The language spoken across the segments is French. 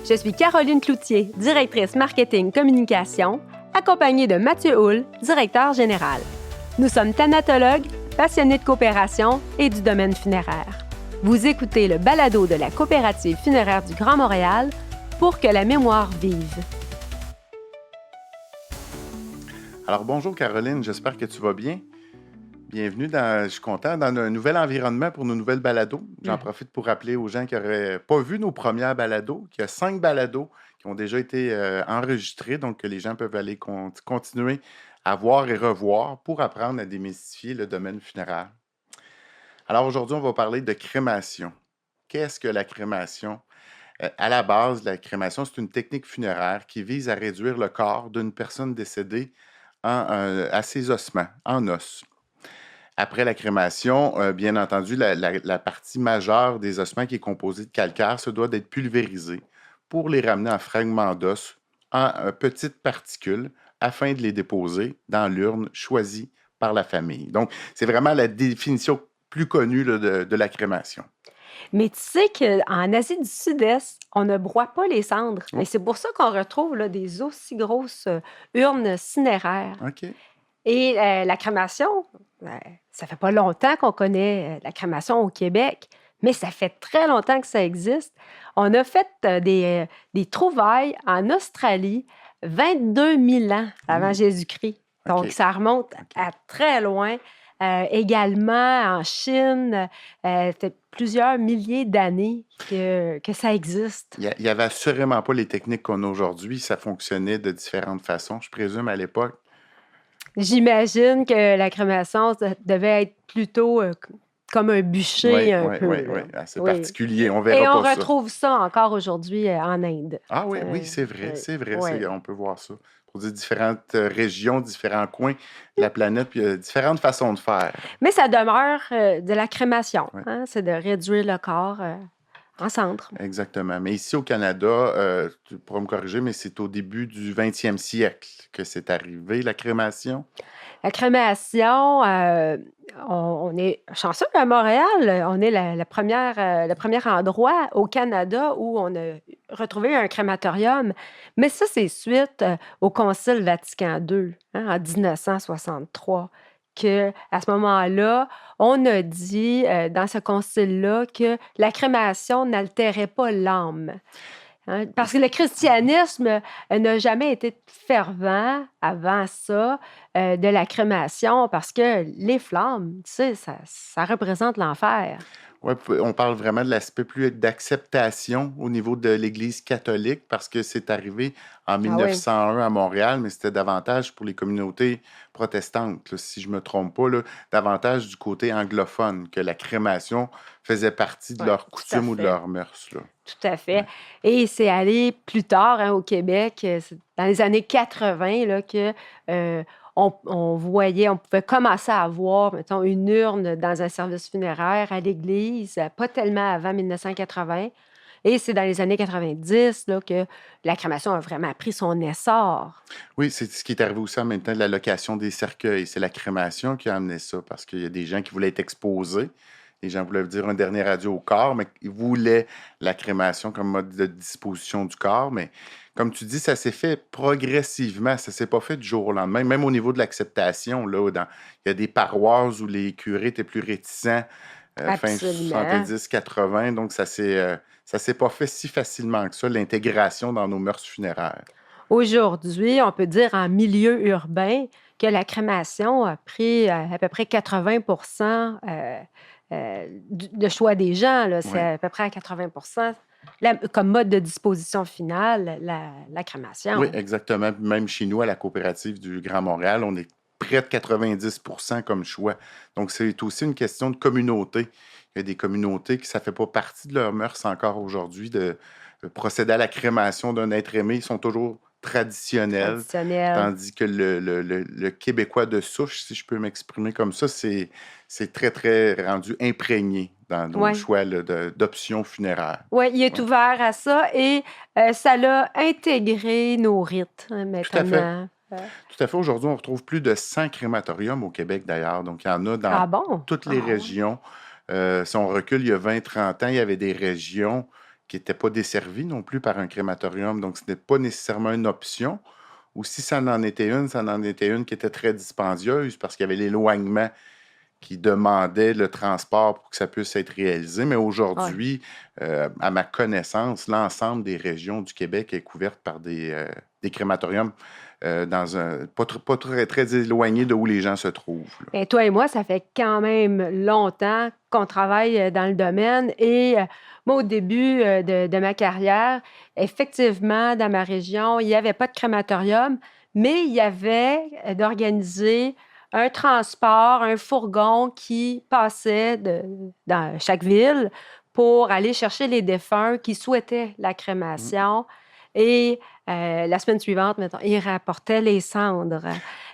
Je suis Caroline Cloutier, directrice marketing communication, accompagnée de Mathieu Houle, directeur général. Nous sommes thanatologues, passionnés de coopération et du domaine funéraire. Vous écoutez le balado de la Coopérative funéraire du Grand Montréal pour que la mémoire vive. Alors bonjour Caroline, j'espère que tu vas bien. Bienvenue je suis content, dans un nouvel environnement pour nos nouvelles balados. J'en profite pour rappeler aux gens qui n'auraient pas vu nos premières balados, qu'il y a 5 balados qui ont déjà été enregistrés, donc que les gens peuvent aller continuer à voir et revoir pour apprendre à démystifier le domaine funéraire. Alors aujourd'hui, on va parler de crémation. Qu'est-ce que la crémation? À la base, la crémation, c'est une technique funéraire qui vise à réduire le corps d'une personne décédée à ses ossements, en os. Après la crémation, bien entendu, la partie majeure des ossements qui est composée de calcaire se doit d'être pulvérisée pour les ramener en fragments d'os, en petites particules, afin de les déposer dans l'urne choisie par la famille. Donc, c'est vraiment la définition plus connue là, de la crémation. Mais tu sais qu'en Asie du Sud-Est, on ne broie pas les cendres. Et c'est pour ça qu'on retrouve là, des aussi grosses urnes cinéraires. OK. Et la crémation, ça fait pas longtemps qu'on connaît la crémation au Québec, mais ça fait très longtemps que ça existe. On a fait des trouvailles en Australie 22 000 ans avant Jésus-Christ. Donc, ça remonte à très loin. Également en Chine, ça fait plusieurs milliers d'années que ça existe. Il n'y avait assurément pas les techniques qu'on a aujourd'hui. Ça fonctionnait de différentes façons, je présume, à l'époque. J'imagine que la crémation devait être plutôt comme un bûcher peu. Oui, assez particulier. On verra Et on pas ça. retrouve ça encore aujourd'hui en Inde. Ah oui, c'est vrai, c'est vrai. Ouais. On peut voir ça. Pour dire différentes régions, différents coins de la planète, puis il y a différentes façons de faire. Mais ça demeure de la crémation. Ouais. Hein? C'est de réduire le corps en cendres. Exactement. Mais ici au Canada, tu pourras me corriger, mais c'est au début du 20e siècle que c'est arrivé, la crémation. La crémation, on est chanceux à Montréal. On est le premier endroit au Canada où on a retrouvé un crématorium. Mais ça, c'est suite au Concile Vatican II, en 1963, qu'à ce moment-là, on a dit dans ce concile-là que la crémation n'altérait pas l'âme. Hein? Parce que le christianisme n'a jamais été fervent avant ça de la crémation parce que les flammes, tu sais, ça représente l'enfer. Oui, on parle vraiment de l'aspect plus d'acceptation au niveau de l'Église catholique parce que c'est arrivé en 1901 à Montréal, mais c'était davantage pour les communautés protestantes, là, si je ne me trompe pas, là, davantage du côté anglophone, que la crémation faisait partie de leur coutume ou de leur mœurs. Là. Tout à fait. Ouais. Et c'est allé plus tard au Québec, dans les années 80, là, que on pouvait commencer à voir, mettons, une urne dans un service funéraire à l'église, pas tellement avant 1980. Et c'est dans les années 90 là, que la crémation a vraiment pris son essor. Oui, c'est ce qui est arrivé aussi en même temps de la location des cercueils. C'est la crémation qui a amené ça, parce qu'il y a des gens qui voulaient être exposés. Les gens voulaient dire un dernier adieu au corps, mais ils voulaient la crémation comme mode de disposition du corps. Mais comme tu dis, ça s'est fait progressivement. Ça ne s'est pas fait du jour au lendemain. Même au niveau de l'acceptation, là, il y a des paroisses où les curés étaient plus réticents, fin 70-80. Donc, ça s'est pas fait si facilement que ça, l'intégration dans nos mœurs funéraires. Aujourd'hui, on peut dire en milieu urbain que la crémation a pris à peu près 80 de choix des gens. Là. C'est à peu près à 80 comme mode de disposition finale, la crémation. Oui, exactement. Même chez nous, à la coopérative du Grand Montréal, on est près de 90 comme choix. Donc, c'est aussi une question de communauté. Il y a des communautés qui ça ne fait pas partie de leurs mœurs encore aujourd'hui de procéder à la crémation d'un être aimé. Ils sont toujours traditionnels. Tandis que le Québécois de souche, si je peux m'exprimer comme ça, c'est très, très rendu imprégné dans nos choix là, d'options funéraires. Oui, il est ouvert à ça et ça l'a intégré nos rites maintenant. Tout à fait. Tout à fait. Aujourd'hui, on retrouve plus de 100 crématoriums au Québec, d'ailleurs. Donc, il y en a dans toutes les régions. Si on recule il y a 20-30 ans, il y avait des régions qui n'étaient pas desservies non plus par un crématorium, donc ce n'est pas nécessairement une option. Ou si ça en était une qui était très dispendieuse parce qu'il y avait l'éloignement qui demandait le transport pour que ça puisse être réalisé. Mais Ouais. aujourd'hui, à ma connaissance, l'ensemble des régions du Québec est couverte par des crématoriums dans pas très, très éloigné de où les gens se trouvent. Là. Et toi et moi, ça fait quand même longtemps qu'on travaille dans le domaine. Et moi, au début de ma carrière, effectivement, dans ma région, il n'y avait pas de crématorium, mais il y avait d'organiser un transport, un fourgon qui passait dans chaque ville pour aller chercher les défunts qui souhaitaient la Mm. crémation. Et la semaine suivante, mettons, ils rapportaient les cendres.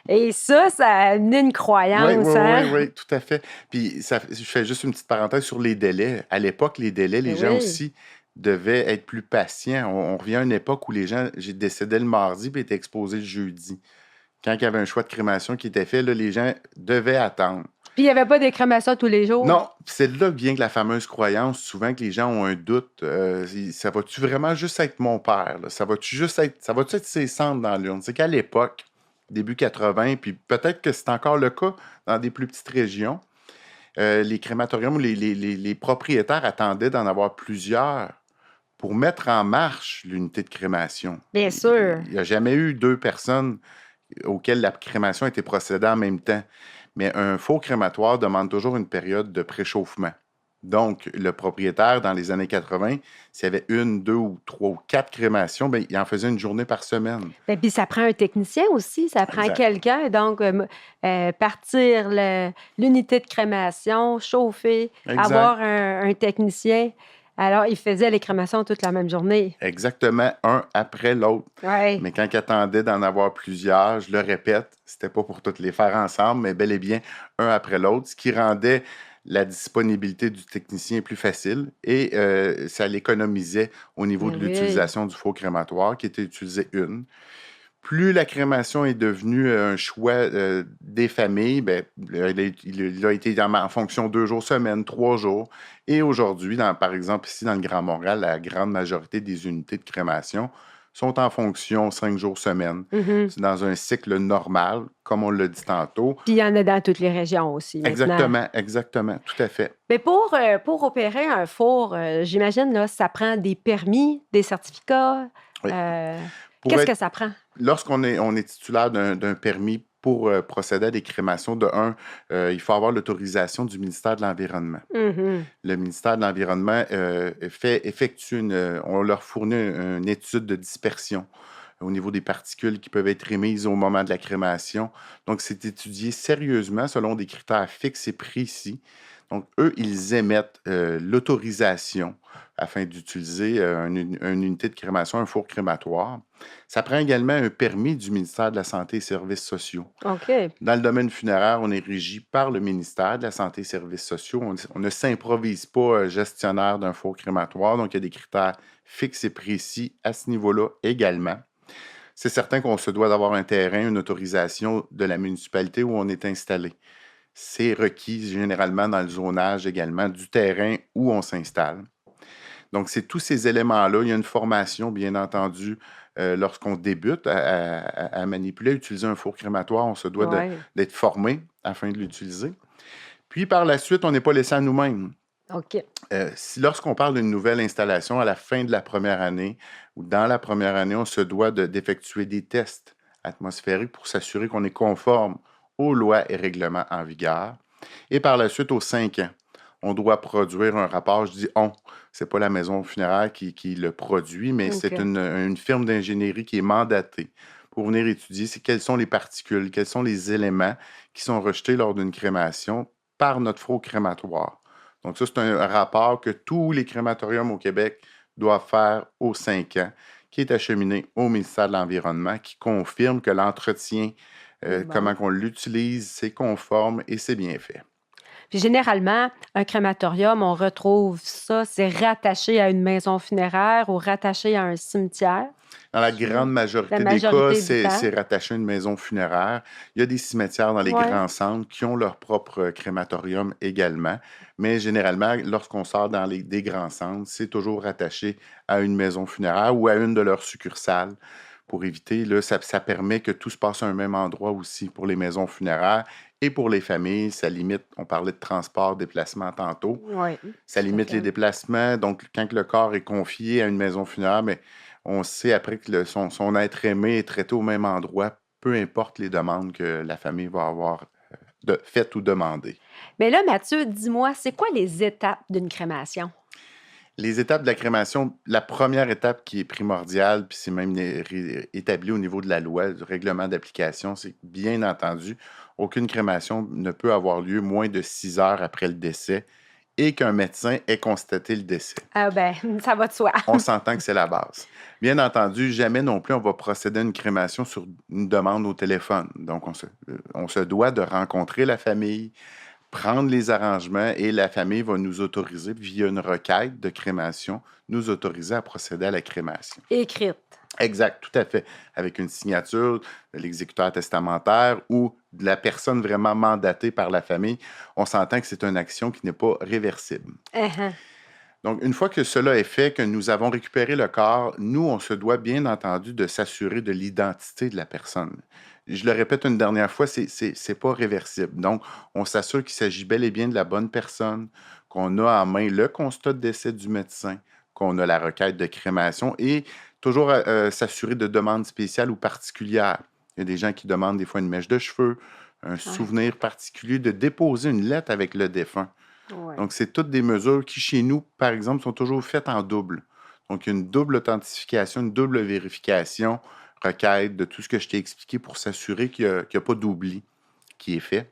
Et ça a amené une Oui, croyance, oui, oui, hein? oui, tout à fait. Puis je fais juste une petite parenthèse sur les délais. À l'époque, les délais, Eh les gens oui, aussi devaient être plus patients. On revient à une époque où les gens décédaient le mardi puis étaient exposés le jeudi. Quand il y avait un choix de crémation qui était fait, là, les gens devaient attendre. puis il n'y avait pas des crémations tous les jours. Non, puis c'est là que vient que la fameuse croyance, souvent que les gens ont un doute. Ça va-tu vraiment juste être mon père? Là? Ça va-tu être ses cendres dans l'urne? C'est qu'à l'époque, début 80, puis peut-être que c'est encore le cas dans des plus petites régions, les crématoriums ou les propriétaires attendaient d'en avoir plusieurs pour mettre en marche l'unité de crémation. Bien sûr. Il n'y a jamais eu deux personnes auxquelles la crémation a été procédée en même temps. Mais un faux crématoire demande toujours une période de préchauffement. Donc, le propriétaire, dans les années 80, s'il y avait une, deux ou trois ou quatre crémations, bien, il en faisait une journée par semaine. Et puis ça prend un technicien aussi, ça prend Exact. quelqu'un. Donc, partir l'unité de crémation, chauffer, Exact. avoir un technicien. Alors, il faisait les crémations toute la même journée. Exactement, un après l'autre. Oui. Mais quand il attendait d'en avoir plusieurs, je le répète, c'était pas pour toutes les faire ensemble, mais bel et bien un après l'autre, ce qui rendait la disponibilité du technicien plus facile et ça l'économisait au niveau Eh de oui. l'utilisation du faux crématoire qui était utilisé une. Plus la crémation est devenue un choix des familles, ben, il a été en fonction 2 jours semaine, 3 jours. Et aujourd'hui, par exemple, ici dans le Grand Montréal, la grande majorité des unités de crémation sont en fonction 5 jours semaine. Mhm. C'est dans un cycle normal, comme on l'a dit tantôt. Puis il y en a dans toutes les régions aussi maintenant. Exactement, exactement, tout à fait. Mais pour opérer un four, j'imagine, là, ça prend des permis, des certificats. Oui. euh, Pour Qu'est-ce être que ça prend? Lorsqu'on est titulaire d'un permis pour procéder à des crémations, de un, il faut avoir l'autorisation du ministère de l'Environnement. Mhm. Le ministère de l'Environnement on leur fournit une étude de dispersion au niveau des particules qui peuvent être émises au moment de la crémation. Donc, c'est étudié sérieusement selon des critères fixes et précis. Donc, eux, ils émettent l'autorisation afin d'utiliser une unité de crémation, un four crématoire. Ça prend également un permis du ministère de la Santé et Services sociaux. OK. Dans le domaine funéraire, on est régi par le ministère de la Santé et Services sociaux. On ne s'improvise pas gestionnaire d'un four crématoire, donc il y a des critères fixes et précis à ce niveau-là également. C'est certain qu'on se doit d'avoir un terrain, une autorisation de la municipalité où on est installé. C'est requis généralement dans le zonage également du terrain où on s'installe. Donc, c'est tous ces éléments-là. Il y a une formation, bien entendu, lorsqu'on débute à manipuler, à utiliser un four crématoire. On se doit Ouais. d'être formé afin de l'utiliser. Puis, par la suite, on n'est pas laissé à nous-mêmes. OK. Lorsqu'on parle d'une nouvelle installation à la fin de la première année ou dans la première année, on se doit d'effectuer des tests atmosphériques pour s'assurer qu'on est conforme aux lois et règlements en vigueur. Et par la suite, aux 5 ans, on doit produire un rapport. Je dis on, c'est pas la maison funéraire qui le produit, mais c'est OK. une firme d'ingénierie qui est mandatée pour venir étudier quelles sont les particules, quels sont les éléments qui sont rejetés lors d'une crémation par notre four crématoire. Donc ça, c'est un rapport que tous les crématoriums au Québec doivent faire aux 5 ans, qui est acheminé au ministère de l'Environnement, qui confirme que l'entretien, Bon. comment on l'utilise, c'est conforme et c'est bien fait. Puis généralement, un crématorium, on retrouve ça, c'est rattaché à une maison funéraire ou rattaché à un cimetière. Dans la Souvent, grande la majorité des cas, majorité du temps. c'est rattaché à une maison funéraire. Il y a des cimetières dans les Ouais. grands centres qui ont leur propre crématorium également, mais généralement, lorsqu'on sort dans des grands centres, c'est toujours rattaché à une maison funéraire ou à une de leurs succursales pour éviter, là, ça permet que tout se passe à un même endroit aussi pour les maisons funéraires et pour les familles. Ça limite, on parlait de transport, déplacement tantôt. Oui, Ça tout à limite les fait. déplacements. Donc, quand le corps est confié à une maison funéraire, mais on sait après que son être aimé est traité au même endroit, peu importe les demandes que la famille va avoir faites ou demandées. Mais là, Mathieu, dis-moi, c'est quoi les étapes d'une crémation? Les étapes de la crémation, la première étape qui est primordiale, puis c'est même établi au niveau de la loi, du règlement d'application, c'est que, bien entendu, aucune crémation ne peut avoir lieu moins de 6 heures après le décès et qu'un médecin ait constaté le décès. Ah ben, ça va de soi. On s'entend que c'est la base. Bien entendu, jamais non plus on va procéder à une crémation sur une demande au téléphone. Donc, on se doit de rencontrer la famille, prendre les arrangements et la famille va nous autoriser, via une requête de crémation, nous autoriser à procéder à la crémation. Écrite. Exact, tout à fait. Avec une signature de l'exécuteur testamentaire ou de la personne vraiment mandatée par la famille, on s'entend que c'est une action qui n'est pas réversible. Uh-huh. Donc, une fois que cela est fait, que nous avons récupéré le corps, nous, on se doit bien entendu de s'assurer de l'identité de la personne. Je le répète une dernière fois, c'est pas réversible. Donc, on s'assure qu'il s'agit bel et bien de la bonne personne, qu'on a en main le constat de décès du médecin, qu'on a la requête de crémation et toujours s'assurer de demandes spéciales ou particulières. Il y a des gens qui demandent des fois une mèche de cheveux, un souvenir particulier, de déposer une lettre avec le défunt. Ouais. Donc, c'est toutes des mesures qui, chez nous, par exemple, sont toujours faites en double. Donc, il y a une double authentification, une double vérification, requête de tout ce que je t'ai expliqué pour s'assurer qu'il n'y a pas d'oubli qui est fait.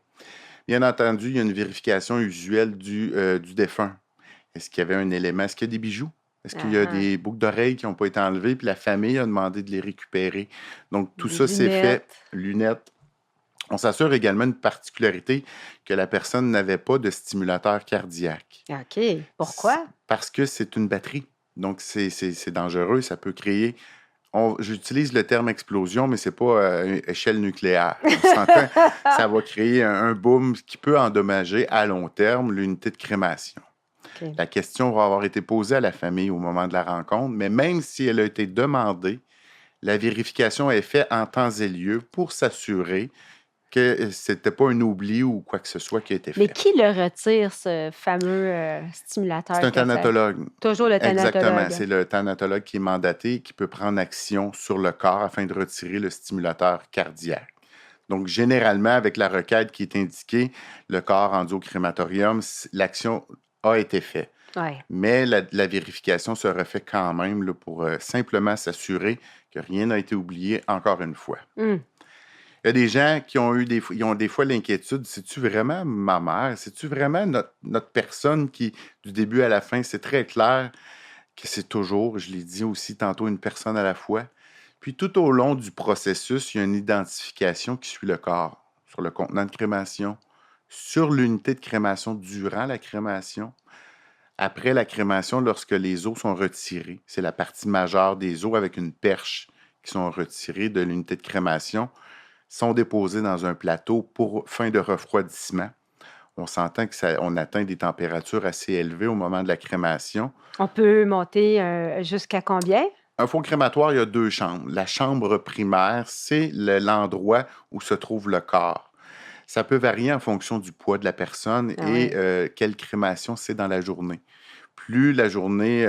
Bien entendu, il y a une vérification usuelle du défunt. Est-ce qu'il y avait un élément? Est-ce qu'il y a des bijoux? Est-ce qu'il y a des boucles d'oreilles qui n'ont pas été enlevées? Puis la famille a demandé de les récupérer. Donc, tout ça, c'est fait. Lunettes. On s'assure également une particularité que la personne n'avait pas de stimulateur cardiaque. OK. Pourquoi? Parce que c'est une batterie. Donc, c'est dangereux. Ça peut créer... J'utilise le terme explosion, mais ce n'est pas une échelle nucléaire. On s'entend, ça va créer un boom qui peut endommager à long terme l'unité de crémation. Okay. La question va avoir été posée à la famille au moment de la rencontre, mais même si elle a été demandée, la vérification est faite en temps et lieu pour s'assurer que ce n'était pas un oubli ou quoi que ce soit qui a été fait. Mais qui le retire, ce fameux stimulateur? C'est un thanatologue. Toujours le thanatologue. Exactement. C'est le thanatologue qui est mandaté, qui peut prendre action sur le corps afin de retirer le stimulateur cardiaque. Donc, généralement, avec la requête qui est indiquée, le corps rendu au crématorium, l'action a été faite. Ouais. Mais la vérification se refait quand même là, pour simplement s'assurer que rien n'a été oublié encore une fois. Il y a des gens qui ont des fois l'inquiétude, c'est-tu vraiment ma mère? C'est-tu vraiment notre personne qui, du début à la fin, c'est très clair que c'est toujours, je l'ai dit aussi tantôt, une personne à la fois. Puis tout au long du processus, il y a une identification qui suit le corps sur le contenant de crémation, sur l'unité de crémation durant la crémation, après la crémation, lorsque les os sont retirés. C'est la partie majeure des os avec une perche qui sont retirés de l'unité de crémation, sont déposés dans un plateau pour fin de refroidissement. On s'entend qu'on atteint des températures assez élevées au moment de la crémation. On peut monter jusqu'à combien? Un four crématoire, il y a 2 chambres. La chambre primaire, c'est l'endroit où se trouve le corps. Ça peut varier en fonction du poids de la personne et quelle crémation c'est dans la journée. Plus la journée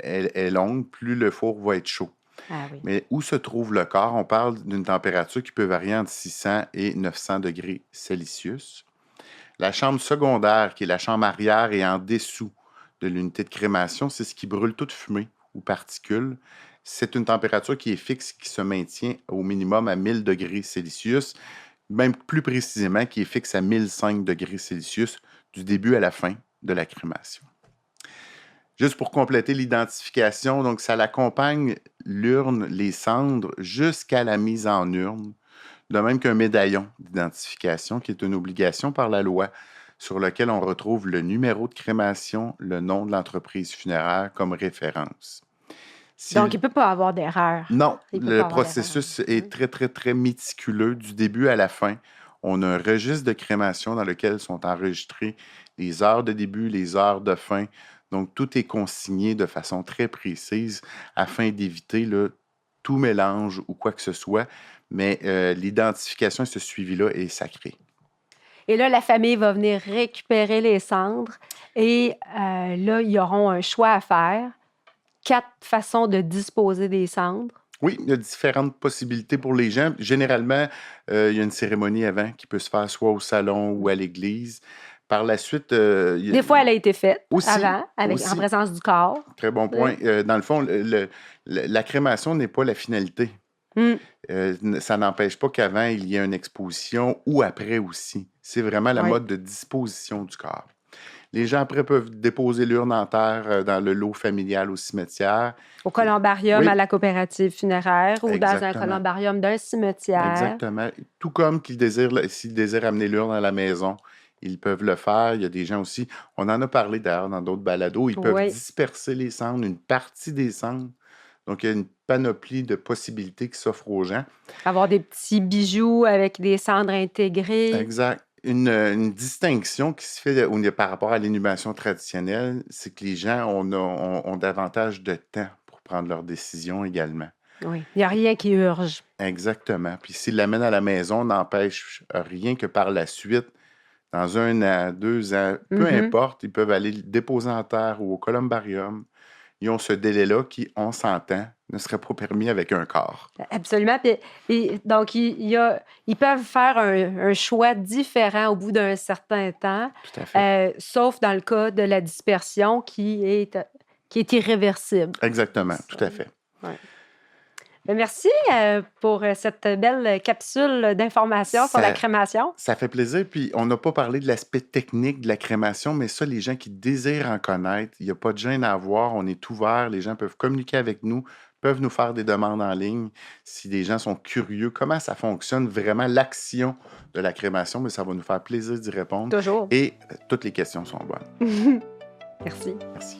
est longue, plus le four va être chaud. Ah oui. Mais où se trouve le corps? On parle d'une température qui peut varier entre 600 et 900 degrés Celsius. La chambre secondaire, qui est la chambre arrière et en dessous de l'unité de crémation, c'est ce qui brûle toute fumée ou particules. C'est une température qui est fixe, qui se maintient au minimum à 1000 degrés Celsius, même plus précisément qui est fixe à 1005 degrés Celsius du début à la fin de la crémation. Juste pour compléter l'identification, donc ça l'accompagne l'urne, les cendres, jusqu'à la mise en urne, de même qu'un médaillon d'identification qui est une obligation par la loi sur lequel on retrouve le numéro de crémation, le nom de l'entreprise funéraire comme référence. Donc, il ne peut pas avoir d'erreur. Non, Il peut le pas avoir processus d'erreur. est très, très, très méticuleux du début à la fin. On a un registre de crémation dans lequel sont enregistrées les heures de début, les heures de fin. Donc, tout est consigné de façon très précise afin d'éviter là, tout mélange ou quoi que ce soit. Mais l'identification et ce suivi-là est sacré. Et là, la famille va venir récupérer les cendres et là, ils auront un choix à faire. 4 façons de disposer des cendres. Oui, il y a différentes possibilités pour les gens. Généralement, il y a une cérémonie avant qui peut se faire soit au salon ou à l'église. Par la suite, Des fois, elle a été faite aussi, avant, en présence du corps. Très bon point. Dans le fond, la crémation n'est pas la finalité. Ça n'empêche pas qu'avant, il y ait une exposition ou après aussi. C'est vraiment la mode de disposition du corps. Les gens après peuvent déposer l'urne en terre dans le lot familial au cimetière. Au columbarium, Oui. à la coopérative funéraire ou dans un Exactement. columbarium d'un cimetière. Exactement. Tout comme s'ils désirent amener l'urne à la maison, ils peuvent le faire. Il y a des gens aussi, on en a parlé d'ailleurs dans d'autres balados, ils peuvent disperser les cendres, une partie des cendres. Donc, il y a une panoplie de possibilités qui s'offrent aux gens. Avoir des petits bijoux avec des cendres intégrées. Exact. Une distinction qui se fait par rapport à l'inhumation traditionnelle, c'est que les gens ont davantage de temps pour prendre leurs décisions également. Oui, il n'y a rien qui urge. Exactement. Puis s'ils l'amènent à la maison, n'empêche rien que par la suite, dans 1 an, 2 ans, peu importe, ils peuvent aller le déposer en terre ou au columbarium. Ils ont ce délai-là qui, on s'entend, ne serait pas permis avec un corps. Absolument. Donc, ils peuvent faire un choix différent au bout d'un certain temps, Tout à fait. sauf dans le cas de la dispersion qui est irréversible. Exactement, tout à fait. Ouais. Merci pour cette belle capsule d'informations sur la crémation. Ça fait plaisir. Puis, on n'a pas parlé de l'aspect technique de la crémation, mais ça, les gens qui désirent en connaître, il n'y a pas de gêne à avoir. On est ouvert. Les gens peuvent communiquer avec nous, peuvent nous faire des demandes en ligne. Si des gens sont curieux, comment ça fonctionne vraiment, l'action de la crémation, mais ça va nous faire plaisir d'y répondre. Toujours. Et toutes les questions sont bonnes. Merci. Merci.